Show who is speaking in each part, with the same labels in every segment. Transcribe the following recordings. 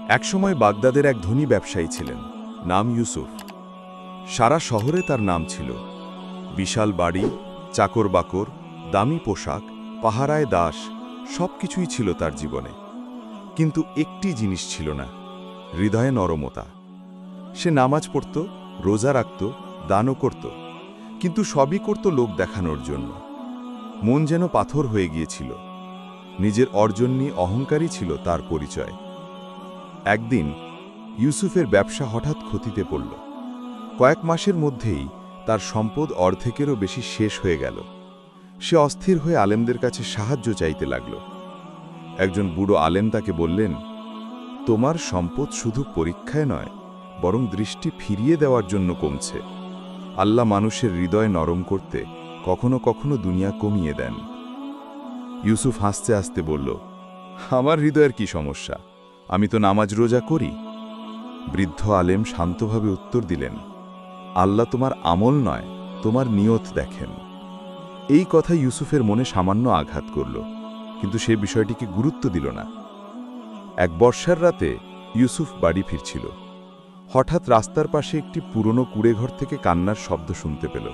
Speaker 1: একসময় বাগদাদের এক ধনী ব্যবসায়ী ছিলেন, নাম ইউসুফ। সারা শহরে তার নাম ছিল। বিশাল বাড়ি, চাকর বাকর, দামি পোশাক, পাহারায় দাস, সবকিছুই ছিল তার জীবনে। কিন্তু একটি জিনিস ছিল না, হৃদয়ে নরমতা। সে নামাজ পড়ত, রোজা রাখত, দানও করত, কিন্তু সবই করত লোক দেখানোর জন্য। মন যেন পাথর হয়ে গিয়েছিল। নিজের অর্জন নিয়ে অহংকারী ছিল তার পরিচয়। একদিন ইউসুফের ব্যবসা হঠাৎ ক্ষতিতে পড়ল। কয়েক মাসের মধ্যেই তার সম্পদ অর্ধেকেরও বেশি শেষ হয়ে গেল। সে অস্থির হয়ে আলেমদের কাছে সাহায্য চাইতে লাগল। একজন বুড়ো আলেম তাকে বললেন, তোমার সম্পদ শুধু পরীক্ষায় নয়, বরং দৃষ্টি ফিরিয়ে দেওয়ার জন্য কমছে। আল্লাহ মানুষের হৃদয় নরম করতে কখনো কখনো দুনিয়া কমিয়ে দেন। ইউসুফ হাসতে হাসতে বলল, আমার হৃদয়ের কি সমস্যা? আমি তো নামাজ রোজা করি। বৃদ্ধ আলেম শান্তভাবে উত্তর দিলেন, আল্লাহ তোমার আমল নয়, তোমার নিয়ত দেখেন। এই কথা ইউসুফের মনে সামান্য আঘাত করল, কিন্তু সে বিষয়টিকে গুরুত্ব দিল না। এক বর্ষার রাতে ইউসুফ বাড়ি ফিরছিল। হঠাৎ রাস্তার পাশে একটি পুরনো কুঁড়েঘর থেকে কান্নার শব্দ শুনতে পেল।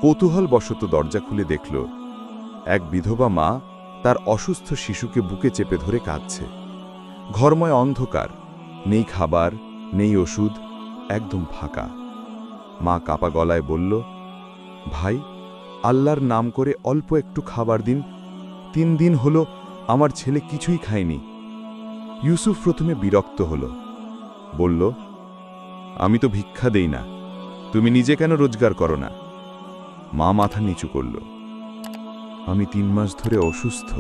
Speaker 1: কৌতূহলবশত দরজা খুলে দেখল, এক বিধবা মা তার অসুস্থ শিশুকে বুকে চেপে ধরে কাঁদছে। ঘরময় অন্ধকার, নেই খাবার, নেই ওষুধ, একদম ফাঁকা। মা কাপা গলায় বলল, ভাই, আল্লাহর নাম করে অল্প একটু খাবার দিন। 3 দিন হলো আমার ছেলে কিছুই খায়নি। ইউসুফ প্রথমে বিরক্ত হল, বলল, আমি তো ভিক্ষা দেই না, তুমি নিজে কেন রোজগার করো না? মা মাথা নিচু করল, আমি 3 মাস ধরে অসুস্থ,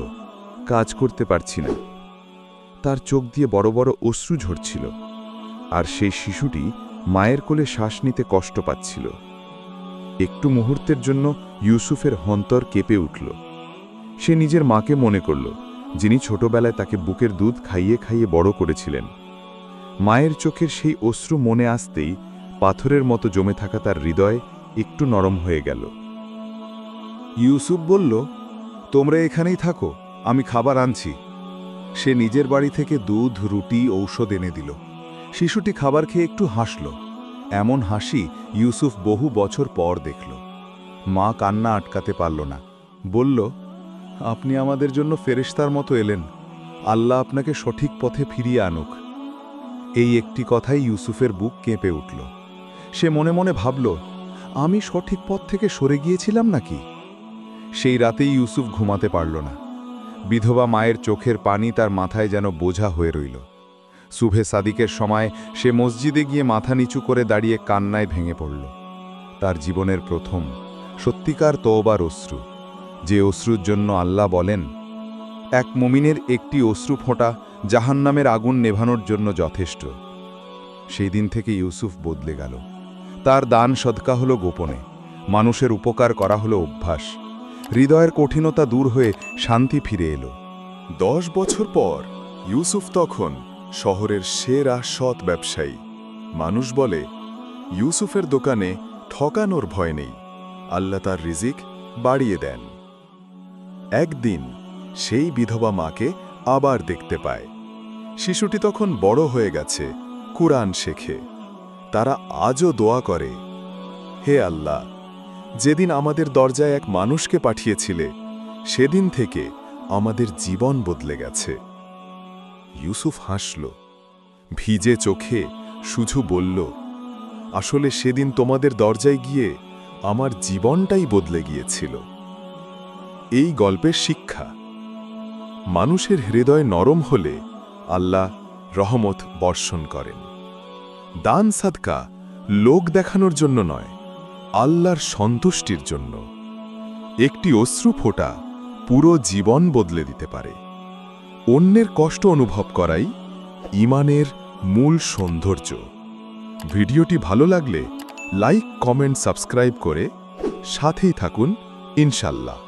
Speaker 1: কাজ করতে পারছি না। তার চোখ দিয়ে বড় বড় অশ্রু ঝরছিল, আর সেই শিশুটি মায়ের কোলে শ্বাস নিতে কষ্ট পাচ্ছিল। একটু মুহূর্তের জন্য ইউসুফের অন্তর কেঁপে উঠল। সে নিজের মাকে মনে করল, যিনি ছোটবেলায় তাকে বুকের দুধ খাইয়ে খাইয়ে বড় করেছিলেন। মায়ের চোখের সেই অশ্রু মনে আসতেই পাথরের মতো জমে থাকা তার হৃদয় একটু নরম হয়ে গেল। ইউসুফ বলল, তোমরা এখানেই থাকো, আমি খাবার আনছি। সে নিজের বাড়ি থেকে দুধ, রুটি, ঔষধ এনে দিল। শিশুটি খাবার খেয়ে একটু হাসল। এমন হাসি ইউসুফ বহু বছর পর দেখল। মা কান্না আটকাতে পারল না, বলল, আপনি আমাদের জন্য ফেরেশতার মতো এলেন। আল্লাহ আপনাকে সঠিক পথে ফিরিয়ে আনুক। এই একটি কথাই ইউসুফের বুক কেঁপে উঠল। সে মনে মনে ভাবল, আমি সঠিক পথ থেকে সরে গিয়েছিলাম নাকি? সেই রাতেই ইউসুফ ঘুমাতে পারল না। বিধবা মায়ের চোখের পানি তার মাথায় যেন বোঝা হয়ে রইল। সুবহে সাদিকের সময় সে মসজিদে গিয়ে মাথা নিচু করে দাঁড়িয়ে কান্নায় ভেঙে পড়ল। তার জীবনের প্রথম সত্যিকার তওবার অশ্রু, যে অশ্রুর জন্য আল্লাহ বলেন, এক মুমিনের একটি অশ্রু ফোঁটা জাহান্নামের আগুন নেভানোর জন্য যথেষ্ট। সেই দিন থেকে ইউসুফ বদলে গেল। তার দান সদকা হলো গোপনে, মানুষের উপকার করা হলো অভ্যাস। হৃদয়ের কঠিনতা দূর হয়ে শান্তি ফিরে এলো।
Speaker 2: 10 বছর পর ইউসুফ তখন শহরের সেরা সৎ ব্যবসায়ী। মানুষ বলে, ইউসুফের দোকানে ঠকানোর ভয় নেই, আল্লাহ তার রিজিক বাড়িয়ে দেন। একদিন সেই বিধবা মাকে আবার দেখতে পায়। শিশুটি তখন বড় হয়ে গেছে, কুরআন শেখে। তারা আজও দোয়া করে, হে আল্লাহ, যেদিন আমাদের দরজায় এক মানুষকে পাঠিয়েছিলে, সেদিন থেকে আমাদের জীবন বদলে গেছে। ইউসুফ হাসল, ভিজে চোখে শুধু বলল, আসলে সেদিন তোমাদের দরজায় গিয়ে আমার জীবনটাই বদলে গিয়েছিল। এই গল্পের শিক্ষা, মানুষের হৃদয় নরম হলে আল্লাহ রহমত বর্ষণ করেন। দান সাদকা লোক দেখানোর জন্য নয়, আল্লাহর সন্তুষ্টির জন্য। একটি অশ্রু ফোঁটা পুরো জীবন বদলে দিতে পারে। অন্যের কষ্ট অনুভব করাই ঈমানের মূল সৌন্দর্য। ভিডিওটি ভালো লাগলে লাইক, কমেন্ট, সাবস্ক্রাইব করে সাথেই থাকুন ইনশাল্লাহ।